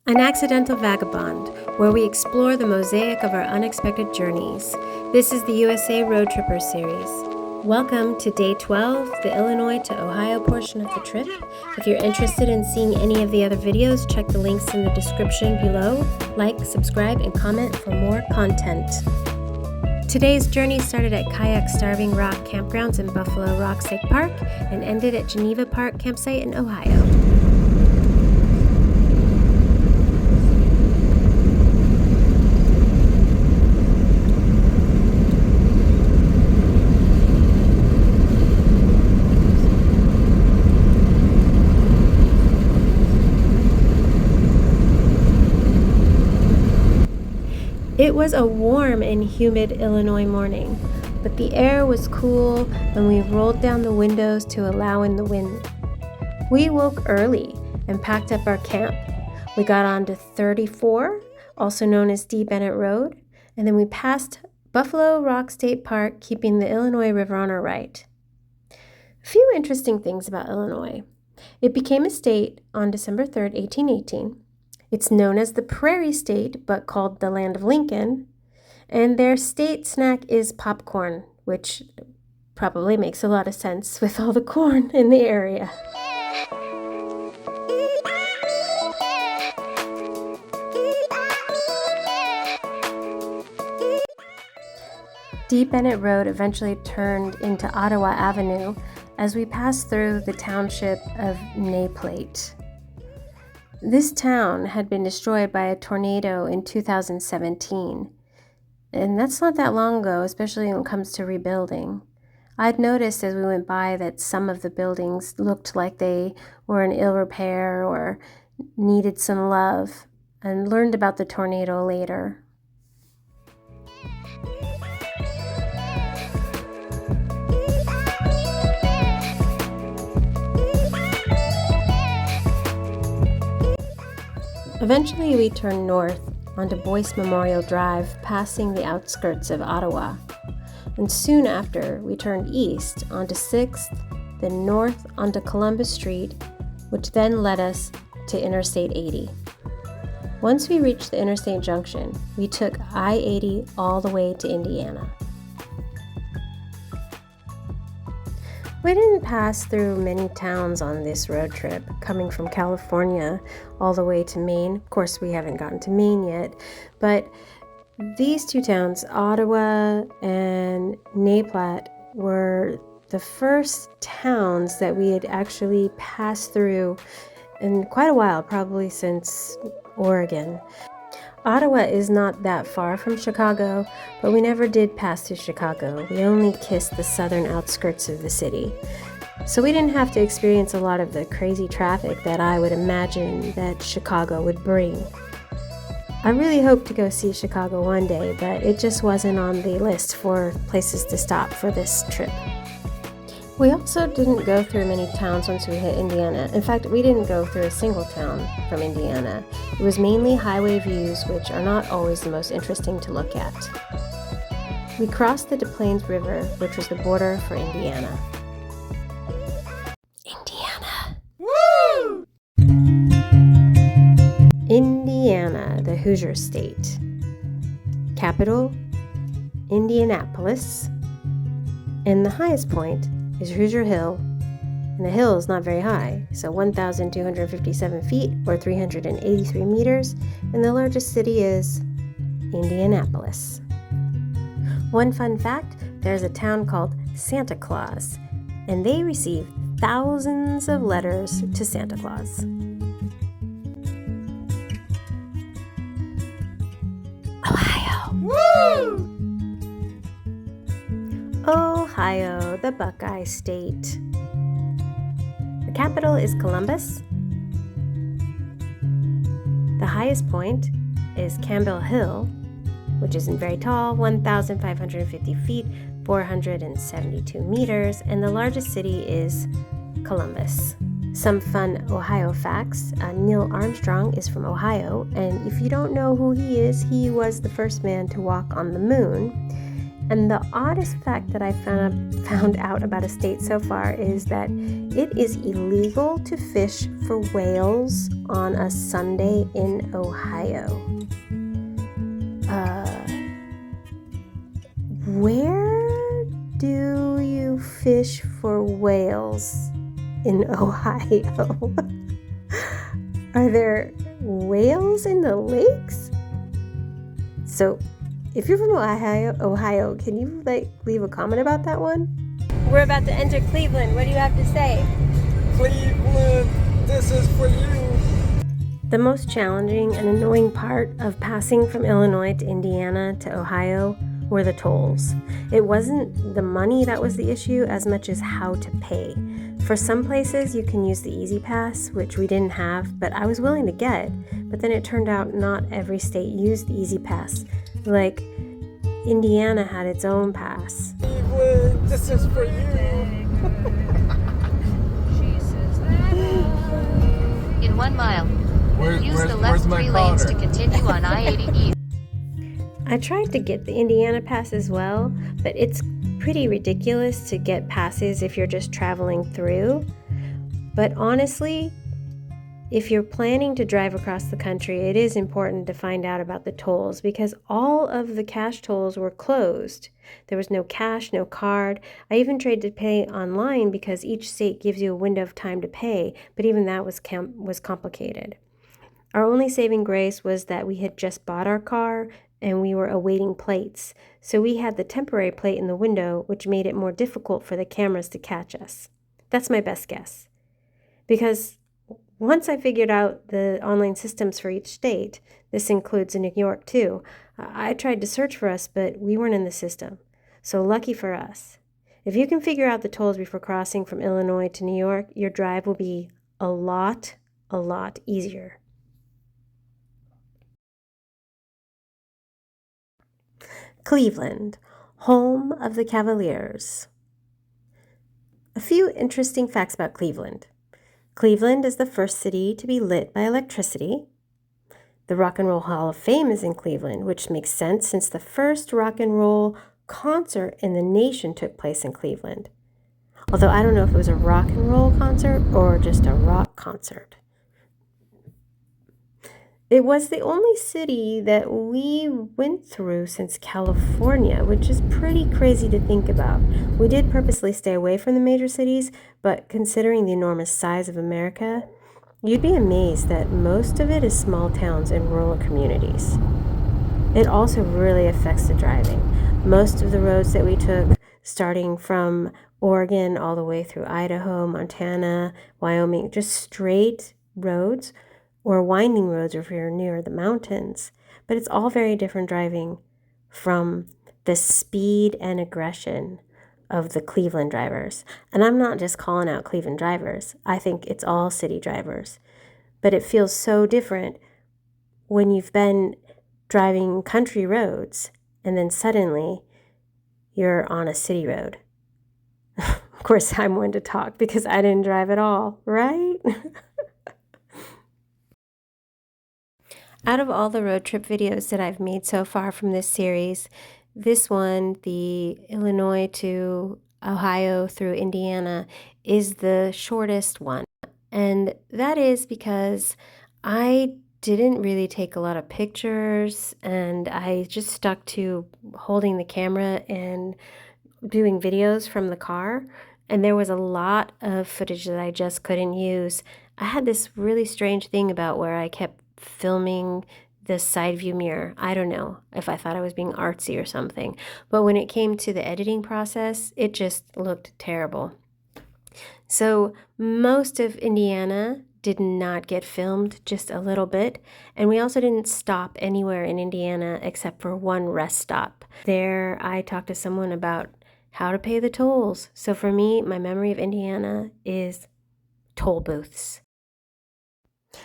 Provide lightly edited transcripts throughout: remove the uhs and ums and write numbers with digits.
An Accidental Vagabond, where we explore the mosaic of our unexpected journeys. This is the U.S.A. Road Tripper series. Welcome to Day 12, the Illinois to Ohio portion of the trip. If you're interested in seeing any of the other videos, check the links in the description below. Like, subscribe, and comment for more content. Today's journey started at Kayak Starving Rock campgrounds in Buffalo Rock State Park and ended at Geneva Park campsite in Ohio. It was a warm and humid Illinois morning, but the air was cool and we rolled down the windows to allow in the wind. We woke early and packed up our camp. We got on to 34, also known as D. Bennett Road, and then we passed Buffalo Rock State Park, keeping the Illinois River on our right. A few interesting things about Illinois. It became a state on December 3rd, 1818. It's known as the Prairie State, but called the Land of Lincoln. And their state snack is popcorn, which probably makes a lot of sense with all the corn in the area. D. Bennett Road eventually turned into Ottawa Avenue as we passed through the township of Naplate. This town had been destroyed by a tornado in 2017, and that's not that long ago, especially when it comes to rebuilding. I'd noticed as we went by that some of the buildings looked like they were in ill repair or needed some love, and learned about the tornado later. Eventually, we turned north onto Boyce Memorial Drive, passing the outskirts of Ottawa. And soon after, we turned east onto 6th, then north onto Columbus Street, which then led us to Interstate 80. Once we reached the interstate junction, we took I-80 all the way to Indiana. We didn't pass through many towns on this road trip, coming from California all the way to Maine. Of course, we haven't gotten to Maine yet, but these two towns, Ottawa and Naplate, were the first towns that we had actually passed through in quite a while, probably since Oregon. Ottawa is not that far from Chicago, but we never did pass through Chicago. We only kissed the southern outskirts of the city. So we didn't have to experience a lot of the crazy traffic that I would imagine that Chicago would bring. I really hope to go see Chicago one day, but it just wasn't on the list for places to stop for this trip. We also didn't go through many towns once we hit Indiana. In fact, we didn't go through a single town from Indiana. It was mainly highway views, which are not always the most interesting to look at. We crossed the Des Plaines River, which was the border for Indiana. Indiana! Woo! Indiana, the Hoosier State. Capital, Indianapolis. And the highest point is Hoosier Hill, and the hill is not very high, so 1,257 feet or 383 meters, and the largest city is Indianapolis. One fun fact, there's a town called Santa Claus, and they receive thousands of letters to Santa Claus. Ohio! Woo! Ohio, the Buckeye State. The capital is Columbus. The highest point is Campbell Hill, which isn't very tall, 1,550 feet, 472 meters, and the largest city is Columbus. Some fun Ohio facts. Neil Armstrong is from Ohio, and if you don't know who he is, he was the first man to walk on the moon. And the oddest fact that I found out about a state so far is that it is illegal to fish for whales on a Sunday in Ohio. Where do you fish for whales in Ohio? Are there whales in the lakes? So, if you're from Ohio, can you leave a comment about that one? We're about to enter Cleveland. What do you have to say? Cleveland, this is for you. The most challenging and annoying part of passing from Illinois to Indiana to Ohio were the tolls. It wasn't the money that was the issue as much as how to pay. For some places, you can use the Easy Pass, which we didn't have, but I was willing to get. But then it turned out not every state used the Easy Pass. Like, Indiana had its own pass. Cleveland, this is for you. In 1 mile, use the left 3 lanes to continue on I-80 East. I tried to get the Indiana pass as well, but it's pretty ridiculous to get passes if you're just traveling through. But honestly, if you're planning to drive across the country, it is important to find out about the tolls because all of the cash tolls were closed. There was no cash, no card. I even tried to pay online because each state gives you a window of time to pay, but even that was complicated. Our only saving grace was that we had just bought our car and we were awaiting plates. So we had the temporary plate in the window, which made it more difficult for the cameras to catch us. That's my best guess. Because once I figured out the online systems for each state, this includes New York too, I tried to search for us, but we weren't in the system. So lucky for us. If you can figure out the tolls before crossing from Illinois to New York, your drive will be a lot easier. Cleveland, home of the Cavaliers. A few interesting facts about Cleveland. Cleveland is the first city to be lit by electricity. The Rock and Roll Hall of Fame is in Cleveland, which makes sense since the first rock and roll concert in the nation took place in Cleveland. Although I don't know if it was a rock and roll concert or just a rock concert. It was the only city that we went through since California, which is pretty crazy to think about. We did purposely stay away from the major cities, but considering the enormous size of America, you'd be amazed that most of it is small towns and rural communities. It also really affects the driving. Most of the roads that we took, starting from Oregon all the way through Idaho, Montana, Wyoming, just straight roads, or winding roads if you're near the mountains. But it's all very different driving from the speed and aggression of the Cleveland drivers. And I'm not just calling out Cleveland drivers. I think it's all city drivers. But it feels so different when you've been driving country roads and then suddenly you're on a city road. Of course, I'm one to talk because I didn't drive at all, right? Out of all the road trip videos that I've made so far from this series, this one, the Illinois to Ohio through Indiana, is the shortest one. And that is because I didn't really take a lot of pictures and I just stuck to holding the camera and doing videos from the car. And there was a lot of footage that I just couldn't use. I had this really strange thing about where I kept filming the side view mirror. I don't know if I thought I was being artsy or something, but when it came to the editing process, it just looked terrible. So most of Indiana did not get filmed, just a little bit, and we also didn't stop anywhere in Indiana except for one rest stop. There I talked to someone about how to pay the tolls. So for me, my memory of Indiana is toll booths.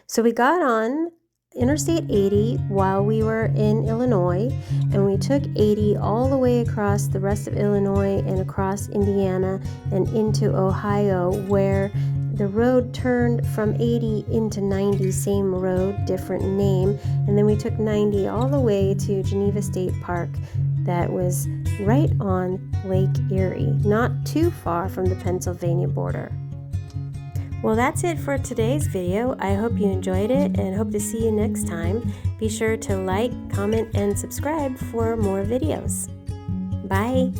So we got on Interstate 80 while we were in Illinois, and we took 80 all the way across the rest of Illinois and across Indiana and into Ohio, where the road turned from 80 into 90, same road, different name, and then we took 90 all the way to Geneva State Park that was right on Lake Erie, not too far from the Pennsylvania border. Well, that's it for today's video. I hope you enjoyed it and hope to see you next time. Be sure to like, comment, and subscribe for more videos. Bye!